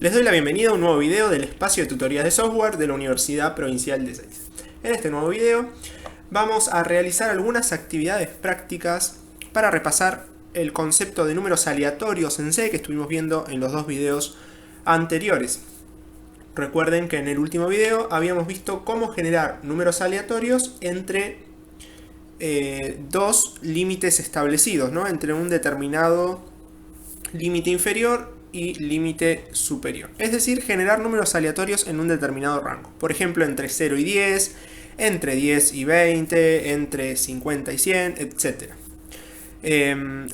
Les doy la bienvenida a un nuevo video del espacio de tutorías de software de la Universidad Provincial de Ezeiza. En este nuevo video vamos a realizar algunas actividades prácticas para repasar el concepto de números aleatorios en C que estuvimos viendo en los dos videos anteriores. Recuerden que en el último video habíamos visto cómo generar números aleatorios entre dos límites establecidos, ¿no? Entre un determinado límite inferior y límite superior. Es decir, generar números aleatorios en un determinado rango. Por ejemplo, entre 0 y 10, entre 10 y 20, entre 50 y 100, etc.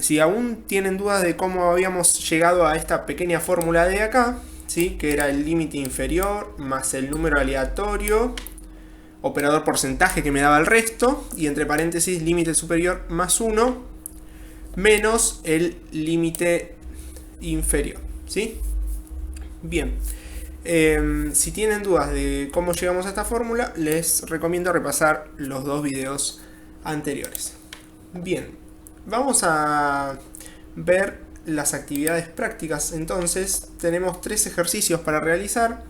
Si aún tienen dudas de cómo habíamos llegado a esta pequeña fórmula de acá, ¿sí? Que era el límite inferior más el número aleatorio, operador porcentaje que me daba el resto, y entre paréntesis límite superior más 1 menos el límite inferior, ¿sí? Bien, si tienen dudas de cómo llegamos a esta fórmula, les recomiendo repasar los dos videos anteriores. Bien, vamos a ver las actividades prácticas. Entonces tenemos 3 ejercicios para realizar.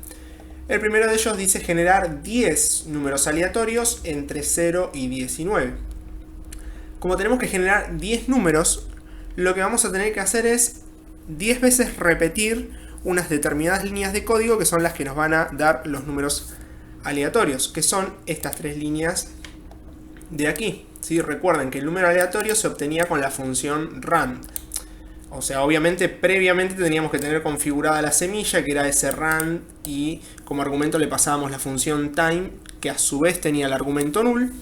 El primero de ellos dice generar 10 números aleatorios entre 0 y 19. Como tenemos que generar 10 números, lo que vamos a tener que hacer es 10 veces repetir unas determinadas líneas de código que son las que nos van a dar los números aleatorios, que son estas 3 líneas de aquí, ¿sí? Recuerden que el número aleatorio se obtenía con la función rand. O sea, obviamente previamente teníamos que tener configurada la semilla, que era ese rand, y como argumento le pasábamos la función time, que a su vez tenía el argumento null.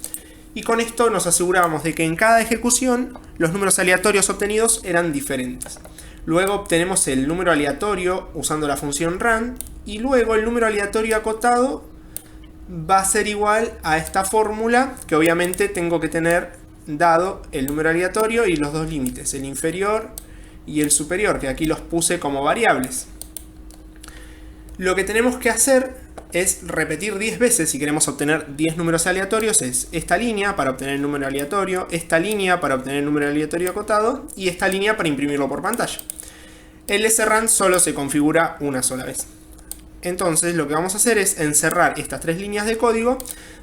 Y con esto nos asegurábamos de que en cada ejecución los números aleatorios obtenidos eran diferentes. Luego obtenemos el número aleatorio usando la función rand, y luego el número aleatorio acotado va a ser igual a esta fórmula, que obviamente tengo que tener dado el número aleatorio y los dos límites, el inferior y el superior, que aquí los puse como variables. Lo que tenemos que hacer es repetir 10 veces si queremos obtener 10 números aleatorios. Es esta línea para obtener el número aleatorio, esta línea para obtener el número aleatorio acotado y esta línea para imprimirlo por pantalla. El srand solo se configura una sola vez. Entonces lo que vamos a hacer es encerrar estas 3 líneas de código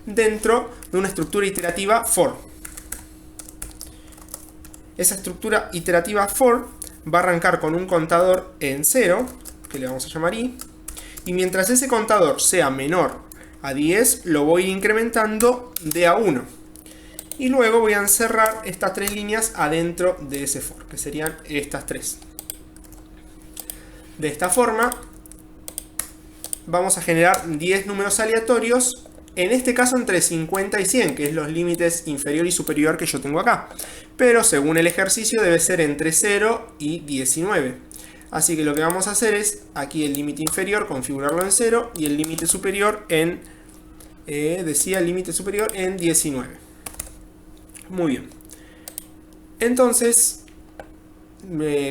dentro de una estructura iterativa for. Esa estructura iterativa for va a arrancar con un contador en 0, que le vamos a llamar i, y mientras ese contador sea menor a 10, lo voy incrementando de a 1. Y luego voy a encerrar estas 3 líneas adentro de ese for, que serían estas 3. De esta forma, vamos a generar 10 números aleatorios, en este caso entre 50 y 100, que es los límites inferior y superior que yo tengo acá. Pero según el ejercicio debe ser entre 0 y 19. Así que lo que vamos a hacer es, aquí el límite inferior, configurarlo en 0, y el límite superior en, decía el límite superior en 19. Muy bien. Entonces,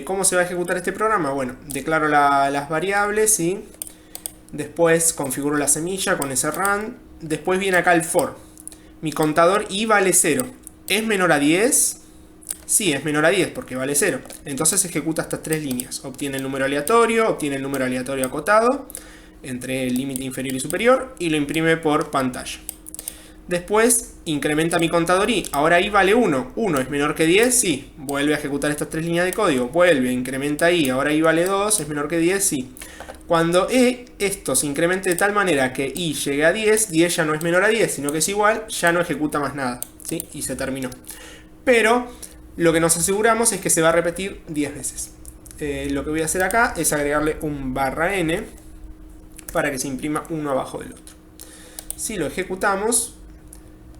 ¿cómo se va a ejecutar este programa? Bueno, declaro las variables, ¿sí? Después configuro la semilla con ese rand. Después viene acá el for. Mi contador i vale 0. ¿Es menor a 10? Sí, es menor a 10 porque vale 0. Entonces ejecuta estas 3 líneas. Obtiene el número aleatorio, obtiene el número aleatorio acotado entre el límite inferior y superior y lo imprime por pantalla. Después incrementa mi contador i. Ahora i vale 1. 1 es menor que 10, sí. Vuelve a ejecutar estas 3 líneas de código. Vuelve, incrementa i. Ahora i vale 2, es menor que 10, sí. Cuando esto se incremente de tal manera que i llegue a 10, 10 ya no es menor a 10, sino que es igual, ya no ejecuta más nada, ¿sí? Y se terminó. Pero lo que nos aseguramos es que se va a repetir 10 veces. Lo que voy a hacer acá es agregarle un /n para que se imprima uno abajo del otro. Si lo ejecutamos,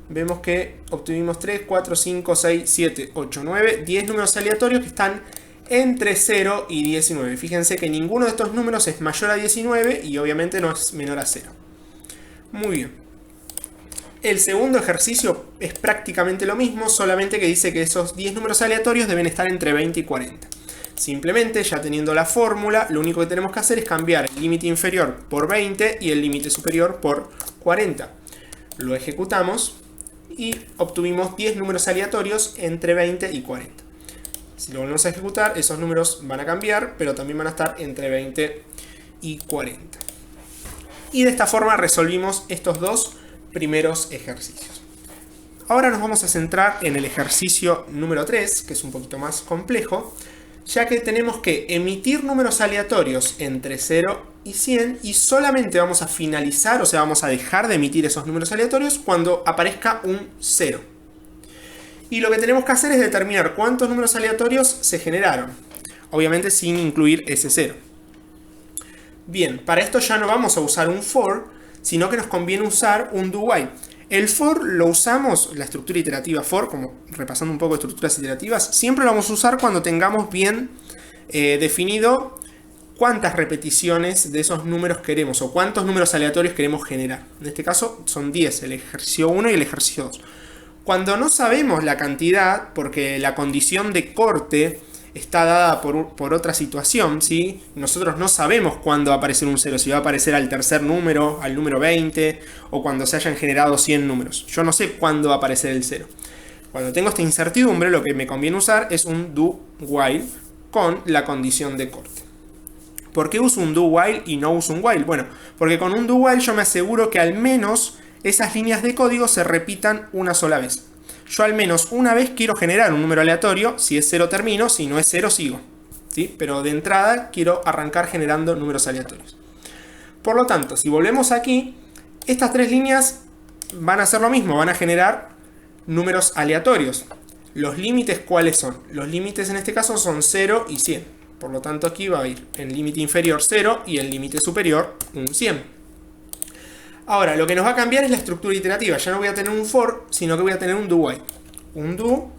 vemos que obtuvimos 3, 4, 5, 6, 7, 8, 9, 10 números aleatorios que están entre 0 y 19. Fíjense que ninguno de estos números es mayor a 19 y obviamente no es menor a 0. Muy bien. El segundo ejercicio es prácticamente lo mismo, solamente que dice que esos 10 números aleatorios deben estar entre 20 y 40. Simplemente, ya teniendo la fórmula, lo único que tenemos que hacer es cambiar el límite inferior por 20 y el límite superior por 40. Lo ejecutamos y obtuvimos 10 números aleatorios entre 20 y 40. Si lo volvemos a ejecutar, esos números van a cambiar, pero también van a estar entre 20 y 40. Y de esta forma resolvimos estos dos primeros ejercicios. Ahora nos vamos a centrar en el ejercicio número 3, que es un poquito más complejo, ya que tenemos que emitir números aleatorios entre 0 y 100 y solamente vamos a finalizar, o sea, vamos a dejar de emitir esos números aleatorios cuando aparezca un 0. Y lo que tenemos que hacer es determinar cuántos números aleatorios se generaron, obviamente sin incluir ese 0. Bien, para esto ya no vamos a usar un for, sino que nos conviene usar un do-while. El for lo usamos, la estructura iterativa for, como repasando un poco de estructuras iterativas, siempre lo vamos a usar cuando tengamos bien definido cuántas repeticiones de esos números queremos o cuántos números aleatorios queremos generar. En este caso son 10, el ejercicio 1 y el ejercicio 2. Cuando no sabemos la cantidad, porque la condición de corte está dada por otra situación, ¿sí? Nosotros no sabemos cuándo va a aparecer un 0, si va a aparecer al tercer número, al número 20, o cuando se hayan generado 100 números. Yo no sé cuándo va a aparecer el 0. Cuando tengo esta incertidumbre, lo que me conviene usar es un do-while con la condición de corte. ¿Por qué uso un do-while y no uso un while? Bueno, porque con un do-while yo me aseguro que al menos esas líneas de código se repitan una sola vez. Yo al menos una vez quiero generar un número aleatorio, si es 0 termino, si no es 0 sigo, ¿sí? Pero de entrada quiero arrancar generando números aleatorios. Por lo tanto, si volvemos aquí, estas tres líneas van a hacer lo mismo, van a generar números aleatorios. ¿Los límites cuáles son? Los límites en este caso son 0 y 100. Por lo tanto aquí va a ir el límite inferior 0 y el límite superior un 100. Ahora, lo que nos va a cambiar es la estructura iterativa. Ya no voy a tener un for, sino que voy a tener un do-while. Un do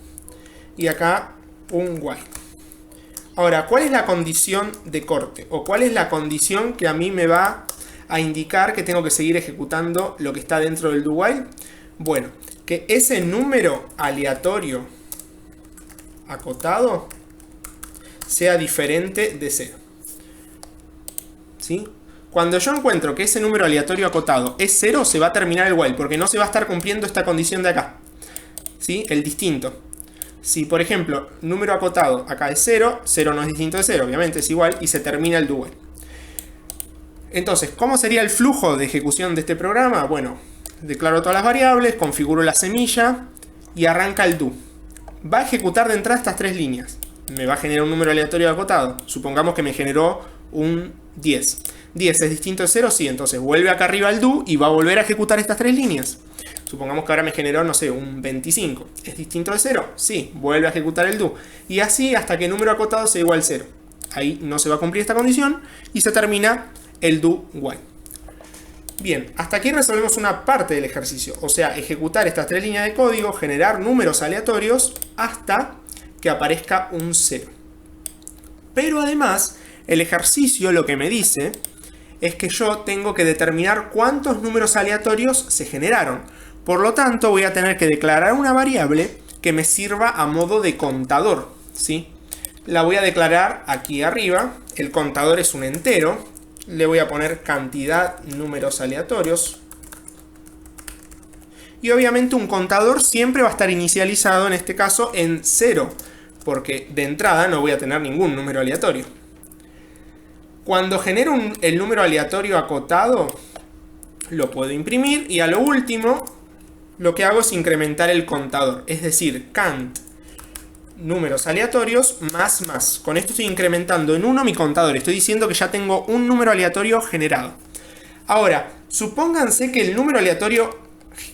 y acá un while. Ahora, ¿cuál es la condición de corte? ¿O cuál es la condición que a mí me va a indicar que tengo que seguir ejecutando lo que está dentro del do-while? Bueno, que ese número aleatorio acotado sea diferente de 0. ¿Sí? Cuando yo encuentro que ese número aleatorio acotado es 0, se va a terminar el while, porque no se va a estar cumpliendo esta condición de acá, ¿sí? El distinto. Si, por ejemplo, número acotado acá es 0, 0 no es distinto de 0, obviamente es igual, y se termina el do while. Entonces, ¿cómo sería el flujo de ejecución de este programa? Bueno, declaro todas las variables, configuro la semilla y arranca el do. Va a ejecutar de entrada estas tres líneas. Me va a generar un número aleatorio acotado. Supongamos que me generó un 10. 10 es distinto de 0, sí, entonces vuelve acá arriba al do y va a volver a ejecutar estas tres líneas. Supongamos que ahora me generó, no sé, un 25. ¿Es distinto de 0? Sí, vuelve a ejecutar el do. Y así hasta que el número acotado sea igual a 0. Ahí no se va a cumplir esta condición y se termina el do while. Bien, hasta aquí resolvemos una parte del ejercicio. O sea, ejecutar estas tres líneas de código, generar números aleatorios hasta que aparezca un 0. Pero además, el ejercicio lo que me dice es que yo tengo que determinar cuántos números aleatorios se generaron. Por lo tanto, voy a tener que declarar una variable que me sirva a modo de contador, ¿sí? La voy a declarar aquí arriba. El contador es un entero. Le voy a poner cantidad números aleatorios. Y obviamente un contador siempre va a estar inicializado, en este caso, en 0. Porque de entrada no voy a tener ningún número aleatorio. Cuando genero el número aleatorio acotado, lo puedo imprimir y a lo último lo que hago es incrementar el contador. Es decir, cant números aleatorios más. Con esto estoy incrementando en 1 mi contador. Estoy diciendo que ya tengo un número aleatorio generado. Ahora, supónganse que el número aleatorio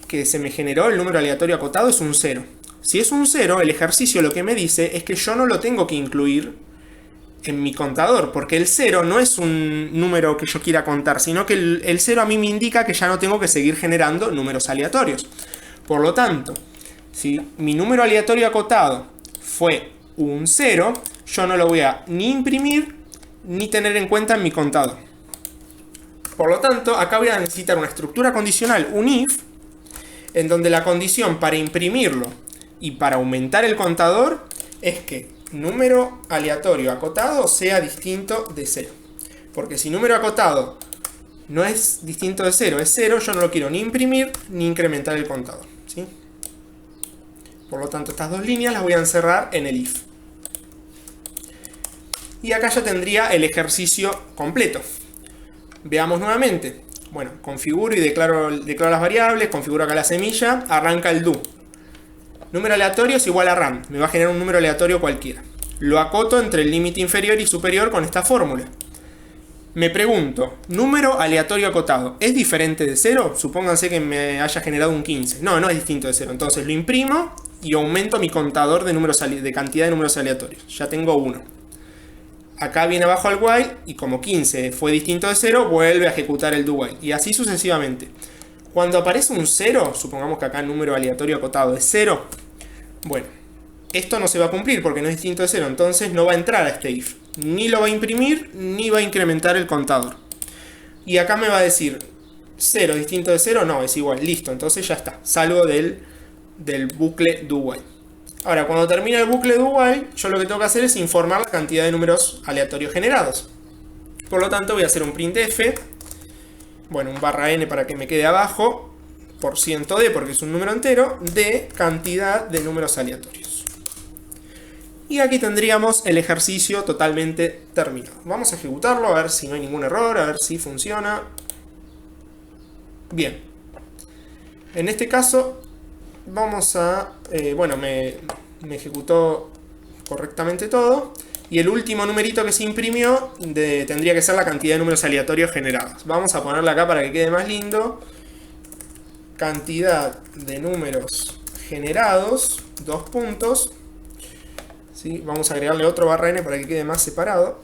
que se me generó, el número aleatorio acotado, es un 0. Si es un 0, el ejercicio lo que me dice es que yo no lo tengo que incluir en mi contador, porque el 0 no es un número que yo quiera contar, sino que el 0 a mí me indica que ya no tengo que seguir generando números aleatorios. Por lo tanto, si mi número aleatorio acotado fue un 0, yo no lo voy a ni imprimir ni tener en cuenta en mi contador. Por lo tanto, acá voy a necesitar una estructura condicional, un if, en donde la condición para imprimirlo y para aumentar el contador es que número aleatorio acotado sea distinto de 0. Porque si número acotado no es distinto de 0, es 0, yo no lo quiero ni imprimir ni incrementar el contador, ¿sí? Por lo tanto, estas dos líneas las voy a encerrar en el if. Y acá ya tendría el ejercicio completo. Veamos nuevamente. Bueno, configuro y declaro las variables, configuro acá la semilla, arranca el do. Número aleatorio es igual a RAM, me va a generar un número aleatorio cualquiera. Lo acoto entre el límite inferior y superior con esta fórmula. Me pregunto, ¿número aleatorio acotado es diferente de 0? Supónganse que me haya generado un 15. No, no es distinto de 0. Entonces lo imprimo y aumento mi contador de cantidad de números aleatorios. Ya tengo 1. Acá viene abajo el while y como 15 fue distinto de 0, vuelve a ejecutar el do while. Y así sucesivamente. Cuando aparece un 0, supongamos que acá el número aleatorio acotado es 0. Bueno, esto no se va a cumplir porque no es distinto de 0. Entonces no va a entrar a este if. Ni lo va a imprimir, ni va a incrementar el contador. Y acá me va a decir 0 distinto de 0, no, es igual, listo, entonces ya está. Salgo del bucle do while. Ahora, cuando termina el bucle do while, yo lo que tengo que hacer es informar la cantidad de números aleatorios generados. Por lo tanto, voy a hacer un printf, bueno, un barra n para que me quede abajo, %d porque es un número entero, de cantidad de números aleatorios. Y aquí tendríamos el ejercicio totalmente terminado. Vamos a ejecutarlo, a ver si no hay ningún error, a ver si funciona. Bien. En este caso, vamos a... bueno, me ejecutó correctamente todo. Y el último numerito que se imprimió tendría que ser la cantidad de números aleatorios generados. Vamos a ponerla acá para que quede más lindo. Cantidad de números generados, 2 puntos. ¿Sí? Vamos a agregarle otro barra n para que quede más separado.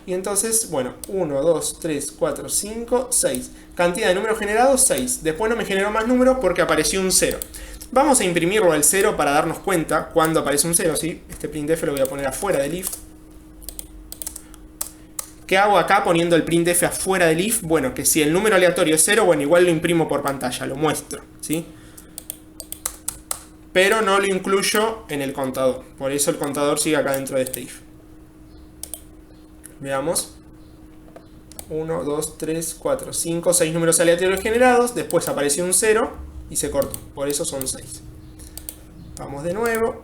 Y entonces, bueno, 1, 2, 3, 4, 5, 6. Cantidad de números generados, 6. Después no me generó más números porque apareció un 0. Vamos a imprimirlo al 0 para darnos cuenta cuando aparece un 0. ¿Sí? Este printf lo voy a poner afuera del if. ¿Qué hago acá poniendo el printf afuera del if? Bueno, que si el número aleatorio es 0, bueno, igual lo imprimo por pantalla, lo muestro. ¿Sí? Pero no lo incluyo en el contador. Por eso el contador sigue acá dentro de este if. Veamos. 1, 2, 3, 4, 5, 6 números aleatorios generados. Después apareció un 0 y se cortó. Por eso son 6. Vamos de nuevo.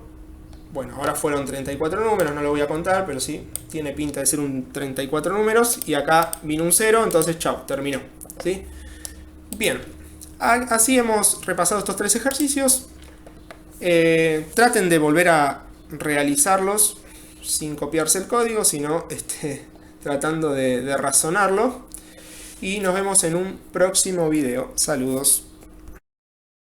Bueno, ahora fueron 34 números. No lo voy a contar, pero sí. Tiene pinta de ser un 34 números. Y acá vino un 0. Entonces, chao, terminó. ¿Sí? Bien. Así hemos repasado estos 3 ejercicios. Traten de volver a realizarlos sin copiarse el código, sino tratando de razonarlo. Y nos vemos en un próximo video. Saludos.